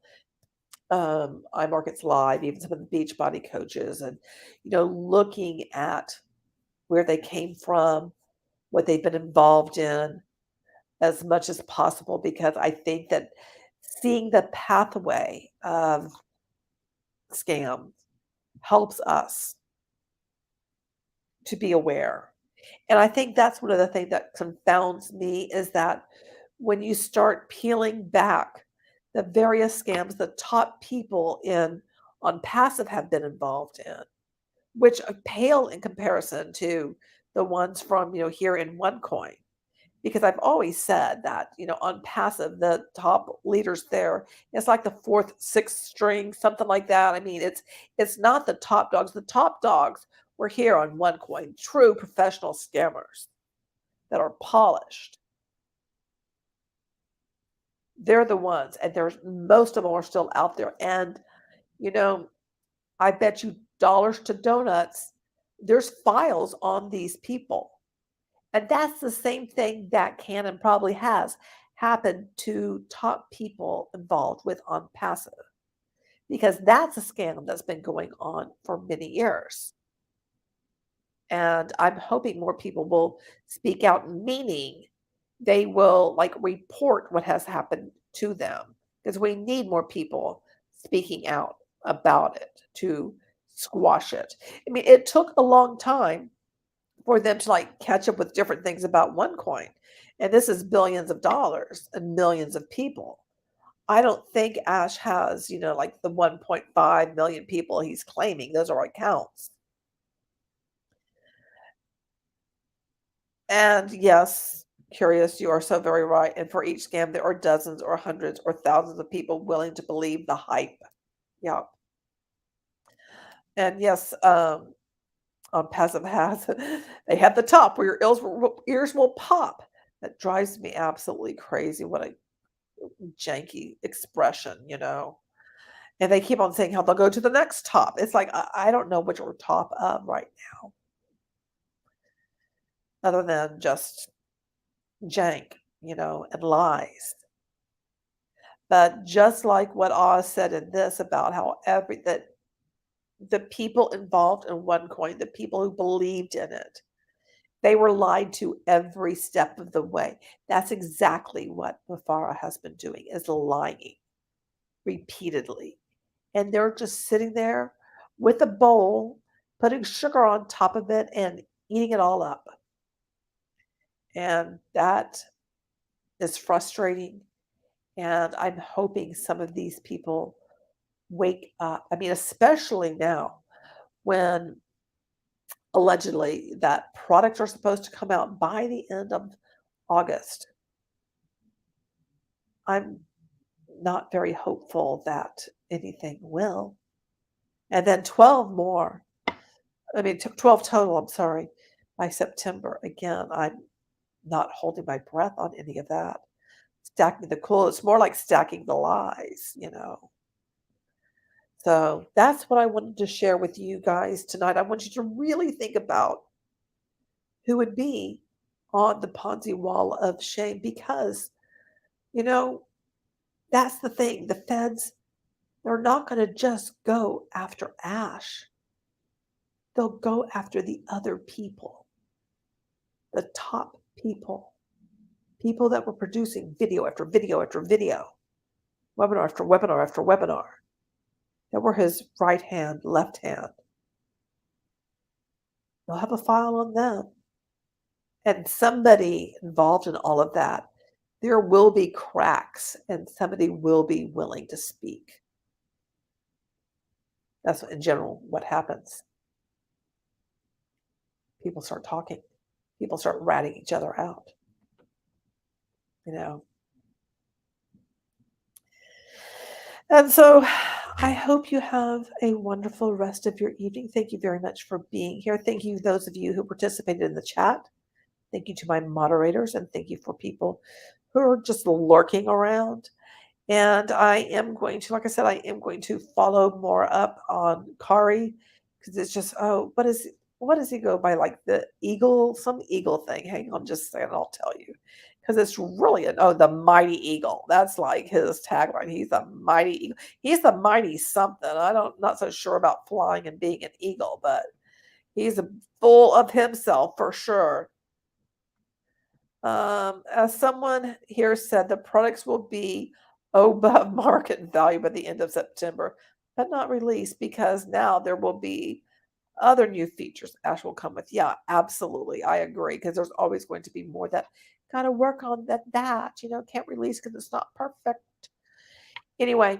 iMarkets Live, even some of the Beachbody coaches, and looking at where they came from, what they've been involved in as much as possible, because I think that seeing the pathway of scams helps us to be aware. And I think that's one of the things that confounds me is that when you start peeling back the various scams the top people in on passive have been involved in, which pale in comparison to the ones from, here in OneCoin. Because I've always said that, on passive, the top leaders there, it's like the fourth, sixth string, something like that. I mean, it's not the top dogs. The top dogs were here on OneCoin, true professional scammers that are polished. They're the ones, and there's most of them are still out there. And you know, I bet you dollars to donuts, there's files on these people. And that's the same thing that can and probably has happened to top people involved with on passive, because that's a scandal that's been going on for many years. And I'm hoping more people will speak out, meaning they will like report what has happened to them, because we need more people speaking out about it to squash it. I mean, it took a long time for them to like catch up with different things about OneCoin. And this is billions of dollars and millions of people. I don't think Ash has, like the 1.5 million people he's claiming. Those are accounts. And yes, curious, you are so very right. And for each scam, there are dozens or hundreds or thousands of people willing to believe the hype. Yeah. And yes, on passive has, they have the top where your ears will pop. That drives me absolutely crazy. What a janky expression. And they keep on saying how they'll go to the next top. It's like, I don't know which we're top of right now, other than just jank, and lies. But just like what Oz said in this about how that the people involved in OneCoin, the people who believed in it, they were lied to every step of the way. That's exactly what Mufara has been doing, is lying repeatedly. And they're just sitting there with a bowl, putting sugar on top of it and eating it all up. And that is frustrating. And I'm hoping some of these people wake up. I mean, especially now when allegedly that products are supposed to come out by the end of August. I'm not very hopeful that anything will. And then 12 more. I mean, 12 total, I'm sorry, by September. Again, I'm not holding my breath on any of that. Stacking the cool, it's more like stacking the lies. So that's what I wanted to share with you guys tonight. I want you to really think about who would be on the Ponzi wall of shame, because, you know, that's the thing. The feds, they're not going to just go after Ash. They'll go after the other people, the top people that were producing video after video after video, webinar after webinar after webinar, that were his right hand, left hand. They'll have a file on them. And somebody involved in all of that, there will be cracks and somebody will be willing to speak. That's in general what happens. People start talking. People start ratting each other out. And so I hope you have a wonderful rest of your evening. Thank you very much for being here. Thank you, those of you who participated in the chat. Thank you to my moderators, and thank you for people who are just lurking around. And I am going to, like I said, I am going to follow more up on Kari because it's just, oh, what does he go by? Like the eagle, some eagle thing. Hang on just a second, I'll tell you. Because it's really the mighty eagle. That's like his tagline. He's the mighty eagle. He's the mighty something. Not so sure about flying and being an eagle, but he's full of himself for sure. As someone here said, the products will be above market value by the end of September, but not released because now there will be other new features Ash will come with. Yeah, absolutely. I agree because there's always going to be more that gotta work on can't release because it's not perfect. Anyway,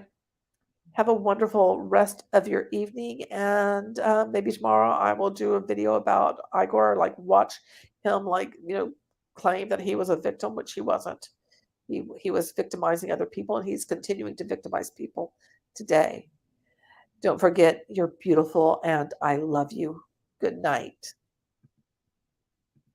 have a wonderful rest of your evening, and maybe tomorrow I will do a video about Igor, like watch him, claim that he was a victim, which he wasn't. He was victimizing other people, and he's continuing to victimize people today. Don't forget, you're beautiful, and I love you. Good night.